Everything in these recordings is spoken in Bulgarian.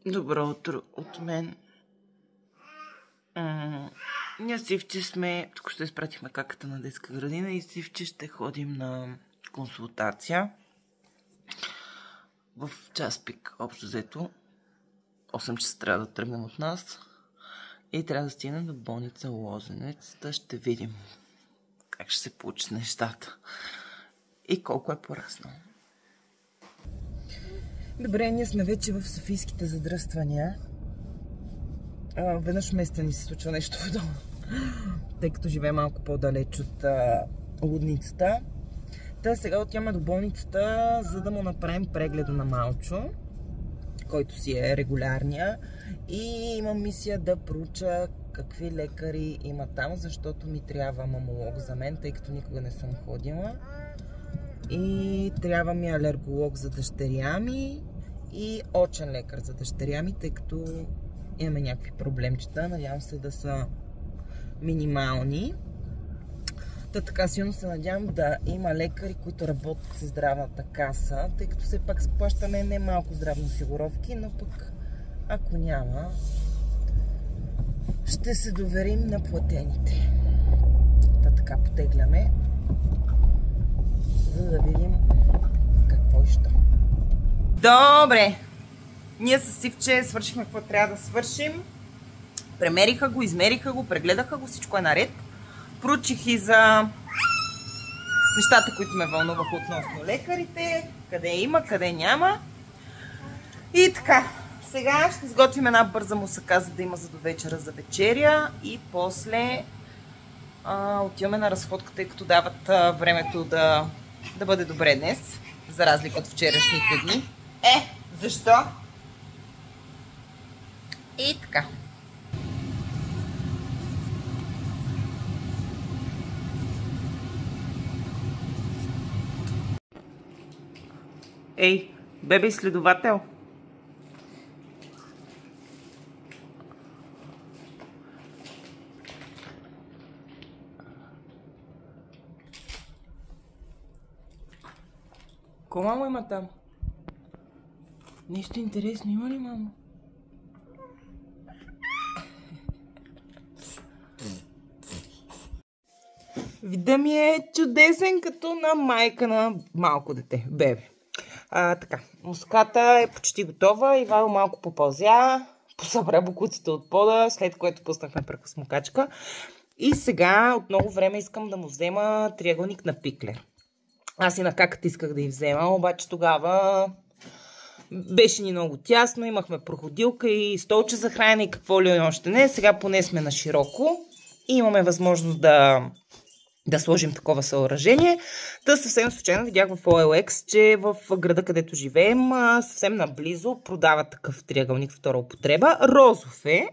Добро утро от мен. Ние с Ивче сме, тук ще изпратихме каката на детска градина и с Ивче ще ходим на консултация в час пик. Общо взето 8 часа трябва да тръгнем от нас и трябва да стигнем до болница Лозенец. Да ще видим как ще се получат нещата и колко е пораснало. Добре, ние сме вече в софийските задръствания. Веднъж в месеца ни се случва нещо подобно, тъй като живее малко по-далеч от лудницата. Та сега отиваме до болницата, за да му направим прегледа на Малчо, който си е регулярния. И имам мисия да проуча какви лекари има там, защото ми трябва мамолог за мен, тъй като никога не съм ходила. И трябва ми алерголог за дъщеря ми и очен лекар за дъщеря ми, тъй като имаме някакви проблемчета. Надявам се да са минимални. Така силно се надявам да има лекари, които работят с здравната каса, тъй като все пак сплащаме не малко здравни осигуровки, но пък ако няма, ще се доверим на платените. Така потегляме, за да видим какво и що. Добре! Ние с Сивче свършихме какво трябва да свършим. Премериха го, измериха го, прегледаха го, всичко е наред. Проучих и за нещата, които ме вълнуваха относно лекарите, къде има, къде няма. И така, сега ще изготвим една бърза мусака, за да има за до вечера за вечеря. И после отиваме на разходка, тъй като дават времето да бъде добре днес, за разлика от вчерашните дни. Защо? И така. Ей, бебе изследовател. Ко мамо има там? Нещо интересно има ли, мамо? Вида ми е чудесен, като на майка на малко дете, бебе. Така, муската е почти готова. Ивайло малко попълзя, посъбра бокуците от пода, след което пуснахме прахосмокачка. И сега от много време искам да му взема триъгълник на пиклер. Аз и на каката исках да й взема, обаче тогава беше ни много тясно, имахме проходилка и столче за хранене и какво ли още не. Сега поне сме на широко и имаме възможност да сложим такова съоръжение. Та съвсем случайно видях в OLX, че в града, където живеем, съвсем наблизо продават такъв триъгълник втора употреба. Розов е,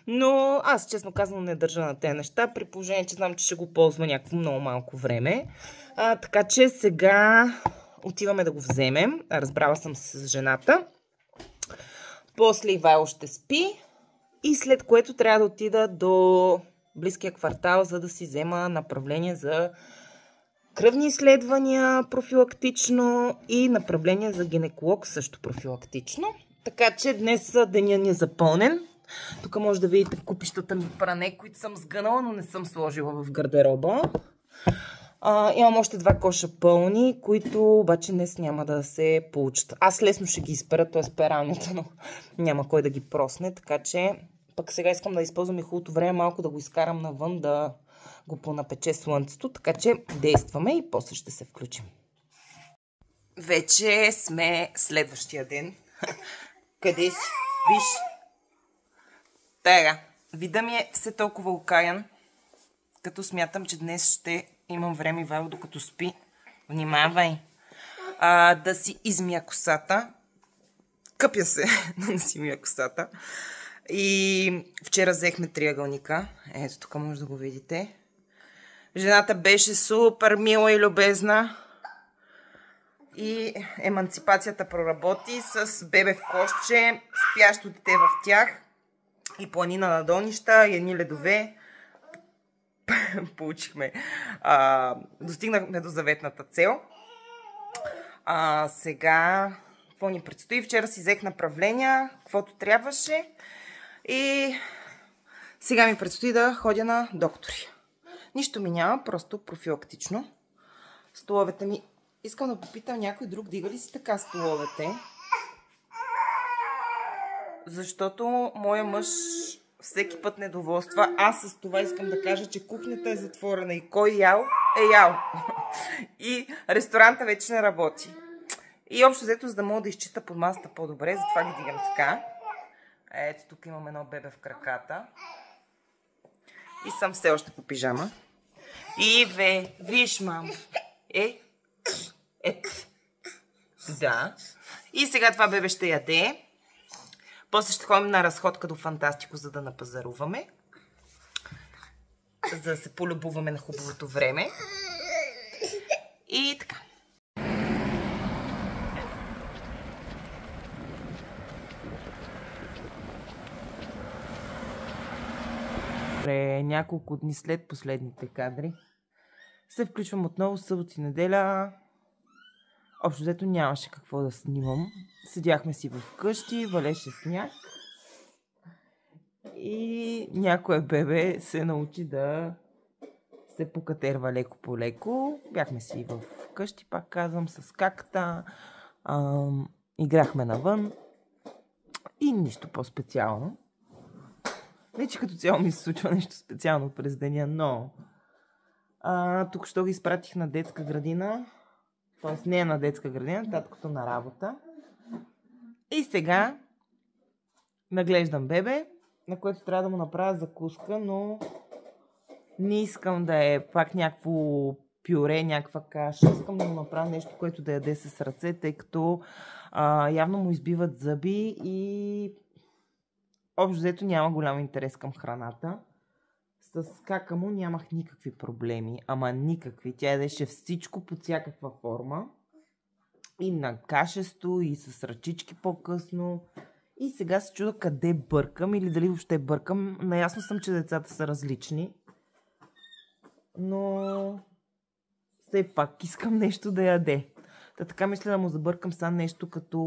но аз честно казвам не държа на тези неща, при положение, че знам, че ще го ползва някакво много малко време. Така че сега отиваме да го вземем. Разбрала съм се с жената. После Ивайло ще спи и след което трябва да отида до близкия квартал, за да си взема направление за кръвни изследвания профилактично и направление за гинеколог също профилактично. Така че днес деня ни е запълнен. Тук може да видите купищата ми пране, които съм сгънала, но не съм сложила в гардероба. Имам още 2 коша пълни, които обаче днес няма да се получат. Аз лесно ще ги изпера, т.е. пералнята, но няма кой да ги просне, така че пък сега искам да използвам и хубавото време малко да го изкарам навън, да го понапече слънцето, така че действаме и после ще се включим. Вече сме следващия ден. Къде си? Виж. Така, вида ми е все толкова окаян, като смятам, че днес ще имам време, Ивайло, докато спи. Внимавай. Да си измия косата. Къпя се, но не си мия косата. И вчера взехме триъгълника. Ето, тук може да го видите. Жената беше супер мила и любезна. И еманципацията проработи с бебе в кошче, спящо дете в тях и планина на донища и едни ледове. Получихме. Достигнахме до заветната цел. Сега какво ни предстои. Вчера си взех направления, каквото трябваше. И сега ми предстои да ходя на доктори. Нищо ми няма, просто профилактично. Столовете ми... Искам да попитам някой друг, дига ли си така столовете? Защото моя мъж всеки път недоволства. Аз с това искам да кажа, че кухнята е затворена и кой ял е ял. И ресторанта вече не работи. И общо взето, за да мога да изчита под масата по-добре, затова ги дигам така. Ето, тук имам едно бебе в краката. И съм все още по пижама. И виж, мамо. Да. И сега това бебе ще яде. После ще ходим на разходка до Фантастико, за да напазаруваме. За да се полюбуваме на хубавото време. И така. Няколко дни след последните кадри се включвам отново събота и неделя. Общо взето нямаше какво да снимам. Седяхме си вкъщи, валеше сняг и някое бебе се научи да се покатерва леко по леко. Бяхме си вкъщи, пак казвам, с какта. Играхме навън и нищо по-специално. Не, че като цяло ми се случва нещо специално през деня, но тук що ги изпратих на детска градина. Т.е. не на детска градина, таткото на работа. И сега наглеждам бебе, на което трябва да му направя закуска, но не искам да е пак някакво пюре, някаква каша. Искам да му направя нещо, което да яде с ръце, тъй като явно му избиват зъби и общо взето няма голям интерес към храната. С кака му нямах никакви проблеми, ама никакви. Тя ядеше всичко под всякаква форма. И на кашесто, и с ръчички по-късно. И сега се чудя къде бъркам или дали въобще бъркам. Наясно съм, че децата са различни. Но все пак искам нещо да яде. Така мисля да му забъркам сега нещо като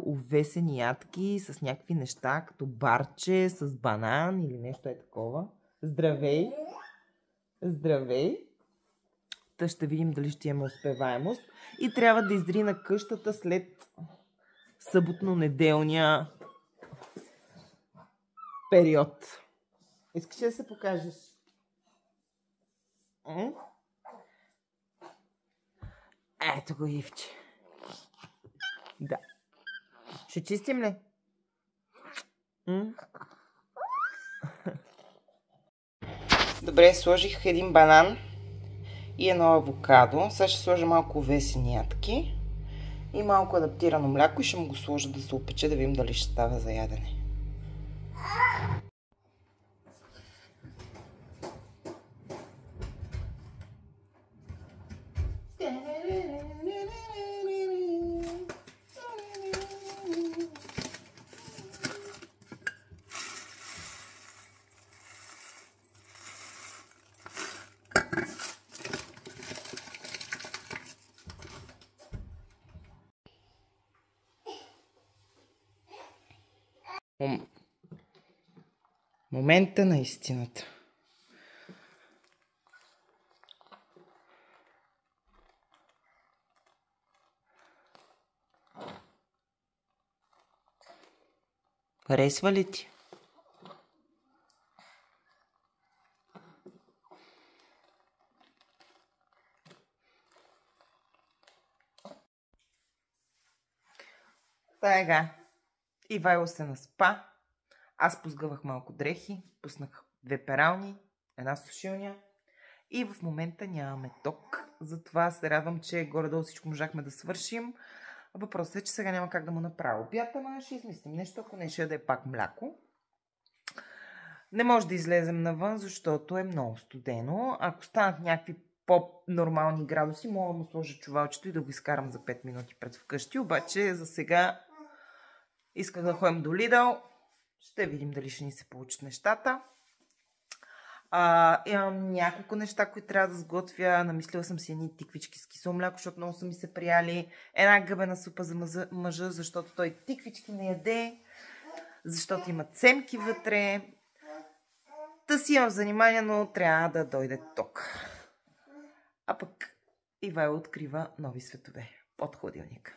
увесени ядки с някакви неща, като барче, с банан или нещо е такова. Здравей! Здравей! Та ще видим дали ще имаме успеваемост. И трябва да изрина къщата след съботно-неделния период. Искаш да се покажеш? Ето го, Ивче. Да. Ще чистим ли? Добре, сложих един банан и едно авокадо. Сега ще сложа малко овесени ядки и малко адаптирано мляко и ще му го сложа да се опече, да видим дали ще става за ядене. Момента на истината. Харесва ли ти? Сега. Ивайло се наспа. Аз позгъвах малко дрехи, пуснах 2 перални, една сушилня и в момента нямаме ток. Затова се радвам, че горе-долу всичко можахме да свършим. Въпросът е, че сега няма как да му направя обяд, ама ще измислим нещо, ако не ще яде пак мляко. Не може да излезем навън, защото е много студено. Ако станат някакви по-нормални градуси, мога да му сложа чувалчето и да го изкарам за 5 минути пред вкъщи. Обаче за сега исках да ходим до Lidl. Ще видим дали ще ни се получат нещата. Имам няколко неща, които трябва да сготвя. Намислила съм си едни тиквички с кисело мляко, защото много са ми се прияли. Една гъбена супа за мъжа, защото той тиквички не яде. Защото има цемки вътре. Та си имам занимание, но трябва да дойде ток. А пък Ивайло открива нови светове от хладилника.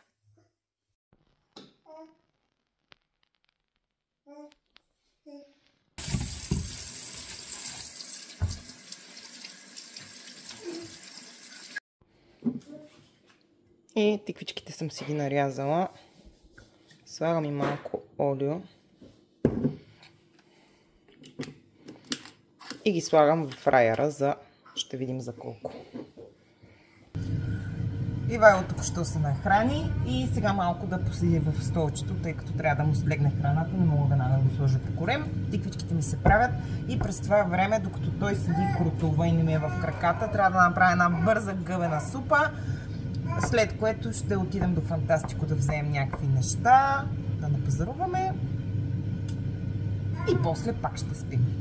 И тиквичките съм си ги нарязала. Слагам и малко олио. И ги слагам в фрайера за... ще видим за колко. Ивайло току-що се нахрани и сега малко да поседи в столчето, тъй като трябва да му слегне храната, не мога веднага да го сложа по корем. Тиквичките ми се правят и през това време, докато той седи крутува и не ми е в краката, трябва да направя една бърза гъвена супа, след което ще отидем до Фантастико да вземем някакви неща, да напазаруваме и после пак ще спим.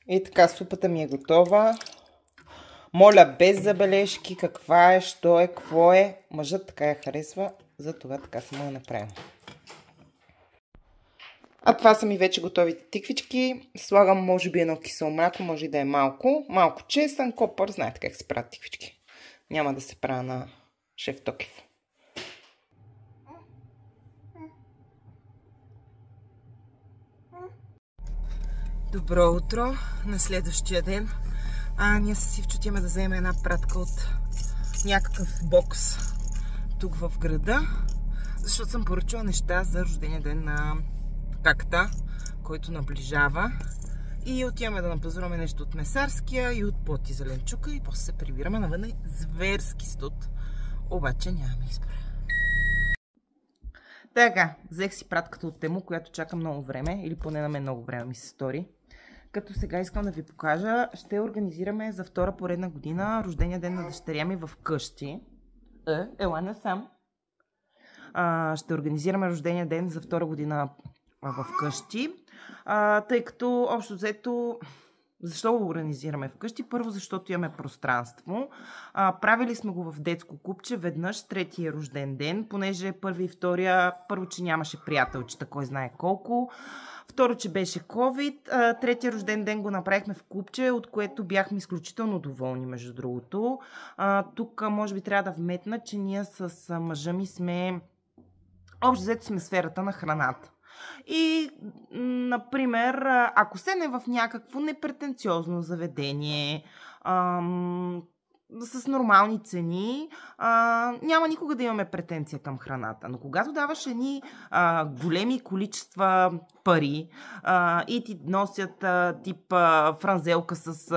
И така, супата ми е готова. Моля, без забележки, каква е, що е, какво е. Мъжът така я харесва, затова така съм я направила. А това са ми вече готовите тиквички. Слагам може би едно кисело мляко, може и да е малко. Малко чесън, копър, знаете как се правят тиквички. Няма да се правя на шеф Токев. Добро утро на следващия ден. Ние с Ивчо отиваме да вземем една пратка от някакъв бокс тук в града, защото съм поръчала неща за рождения ден на какта, който наближава. И отиваме да напазаруваме нещо от месарския и от плод и зеленчука и после се прибираме навън. Зверски студ, обаче нямаме избор. Така, взех си пратката от Тему, която чака много време, или поне на мен много време ми се стори. Като сега искам да ви покажа, ще организираме за втора поредна година рождения ден на дъщеря ми в къщи. Ела насам. Ще организираме рождения ден за втора година в къщи, тъй като общо взето... Защо го организираме вкъщи? Първо, защото имаме пространство. Правили сме го в детско купче веднъж, третия рожден ден, понеже първи и втория, първо, че нямаше приятелчета, кой знае колко. Второ, че беше COVID. Третия рожден ден го направихме в купче, от което бяхме изключително доволни, между другото. Тук може би трябва да вметна, че ние с мъжа ми сме... Общо взето сме сферата на храната. И, например, ако седне в някакво непретенциозно заведение, с нормални цени, няма никога да имаме претенция към храната. Но когато даваш едни големи количества пари и ти носят тип франзелка с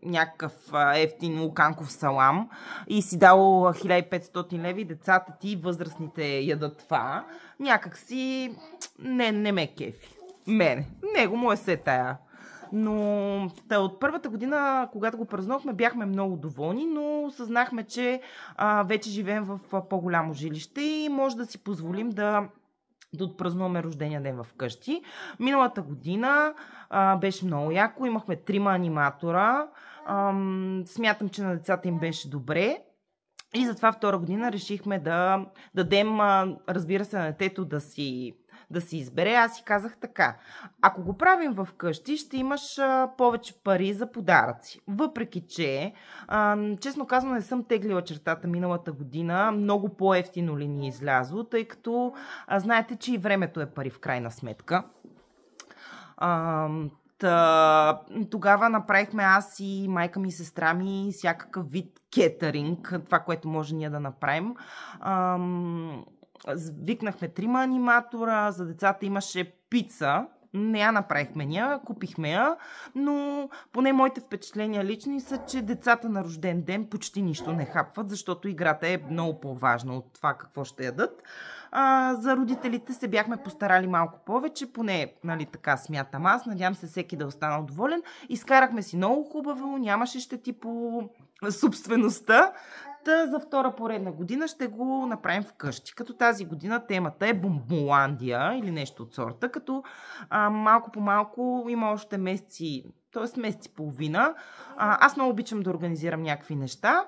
някакъв ефтин луканков салам и си дал 1500 леви, децата ти, възрастните ядат това, някак си не ме кефи. Мене. Него му е се тая. Но от първата година, когато го празнувахме, бяхме много доволни, но съзнахме, че вече живеем в по-голямо жилище и може да си позволим да отпразнуваме рождения ден в къщи. Миналата година беше много яко, имахме 3 аниматора, смятам, че на децата им беше добре. И затова втора година решихме да дадем, разбира се, на детето да си избере. Аз си казах така: ако го правим в къщи, ще имаш повече пари за подаръци. Въпреки че, честно казано, не съм теглила чертата миналата година, много по-евтино ли ни излязло, тъй като знаете, че и времето е пари в крайна сметка. Тогава направихме аз и майка ми и сестра ми всякакъв вид кетъринг, това, което може ние да направим. Викнахме 3 аниматора, за децата имаше пица, Не я направихме ние, купихме я, но поне моите впечатления лични са, че децата на рожден ден почти нищо не хапват, защото играта е много по-важна от това какво ще ядат. За родителите се бяхме постарали малко повече, поне нали, така смятам аз. Надявам се всеки да е останал доволен. Изкарахме си много хубаво, нямаше щети по собствеността. За втора поредна година ще го направим вкъщи. Като тази година темата е Бомболандия или нещо от сорта, като малко по малко има още месеци, т.е. месеци половина. Аз много обичам да организирам някакви неща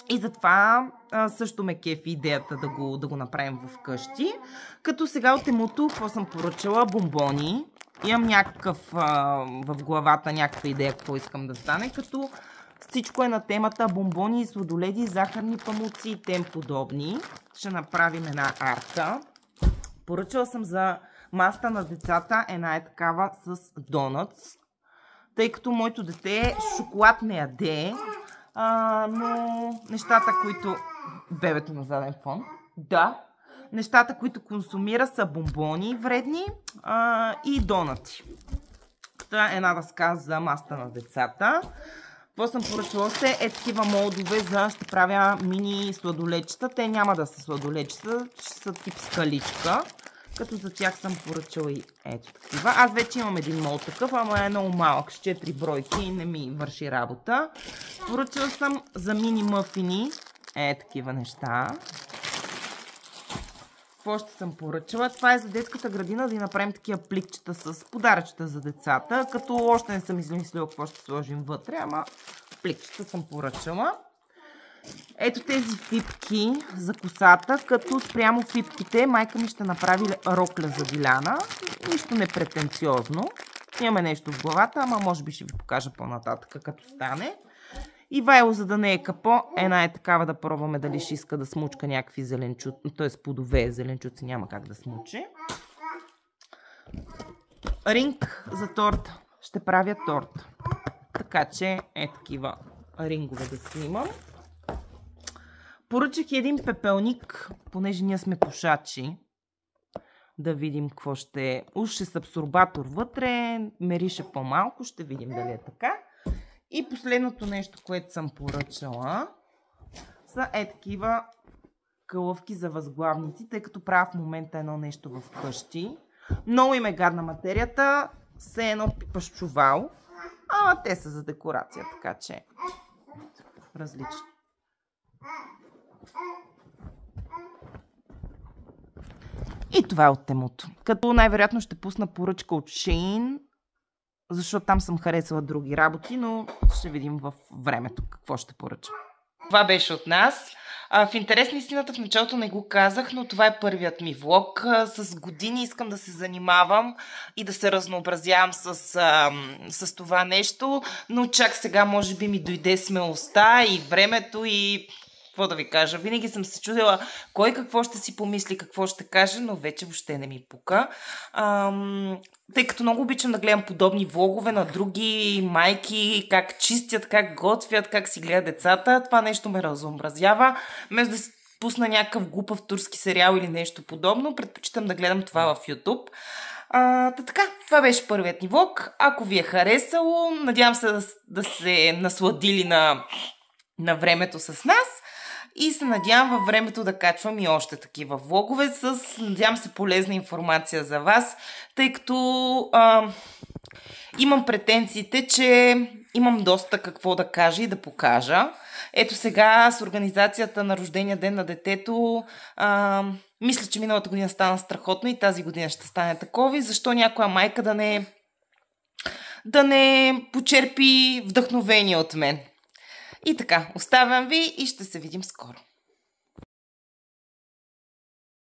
и затова също ме кефи идеята да го направим вкъщи. Като сега от Емуто, какво съм поръчала? Бомбони. Имам в главата някаква идея какво искам да стане, като всичко е на темата бомбони, сладоледи, захарни памуци и тем подобни. Ще направим една арка. Поръчала съм за масата на децата една е такава с донътс. Тъй като моето дете шоколад не яде, но нещата, които... Бебето на заден фон. Да. Нещата, които консумира са бомбони вредни и донати. Та една дъска за масата на децата. Какво съм поръчала се такива молдове за ще правя мини сладолечета. Те няма да са сладолечета, ще са тип скаличка. Като за тях съм поръчала и ето такива. Аз вече имам един молд такъв, ама е много малък, с 4 бройки и не ми върши работа. Поръчала съм за мини мъфини такива неща. Какво ще съм поръчала? Това е за детската градина, да ни направим такива пликчета с подаръчета за децата, като още не съм измислила какво ще сложим вътре, ама пликчета съм поръчала. Ето тези фипки за косата, като спрямо фипките майка ми ще направи рокля за Диляна. Нищо непретенциозно. Имаме нещо в главата, ама може би ще ви покажа по-нататък като стане. И Вайло, за да не е капо, една е такава да пробваме дали ще иска да смучка някакви зеленчуци, т.е. плодове, зеленчуци няма как да смучи. Ринг за торт. Ще правя торт. Така че такива рингове да снимам. Поръчах един пепелник, понеже ние сме пушачи. Да видим какво ще е. Уж ще с абсорбатор вътре, мерише по-малко, ще видим дали е така. И последното нещо, което съм поръчала, са такива кълъвки за възглавници, тъй като правя в момента едно нещо в къщи. Много им е гадна материята, все едно пипаш чувал, ама те са за декорация, така че различни. И това е от Темуто. Като най-вероятно ще пусна поръчка от Shein, защото там съм харесала други работи, но ще видим в времето какво ще поръчам. Това беше от нас. В интерес на истината в началото не го казах, но това е първият ми влог. С години искам да се занимавам и да се разнообразявам с това нещо, но чак сега може би ми дойде смелостта и времето и... Какво да ви кажа? Винаги съм се чудила кой какво ще си помисли, какво ще каже, но вече въобще не ми пука. Тъй като много обичам да гледам подобни влогове на други майки, как чистят, как готвят, как си гледат децата. Това нещо ме разнообразява. Вместо да пусна някакъв глупав турски сериал или нещо подобно, предпочитам да гледам това в YouTube. Така, това беше първият ни влог. Ако ви е харесало, надявам се да се насладили на времето с нас. И се надявам във времето да качвам и още такива влогове с, надявам се, полезна информация за вас, тъй като имам претенциите, че имам доста какво да кажа и да покажа. Ето сега с организацията на рождения ден на детето, мисля, че миналата година стана страхотно и тази година ще стане такова. И защо някоя майка да не почерпи вдъхновение от мен. И така, оставям ви и ще се видим скоро.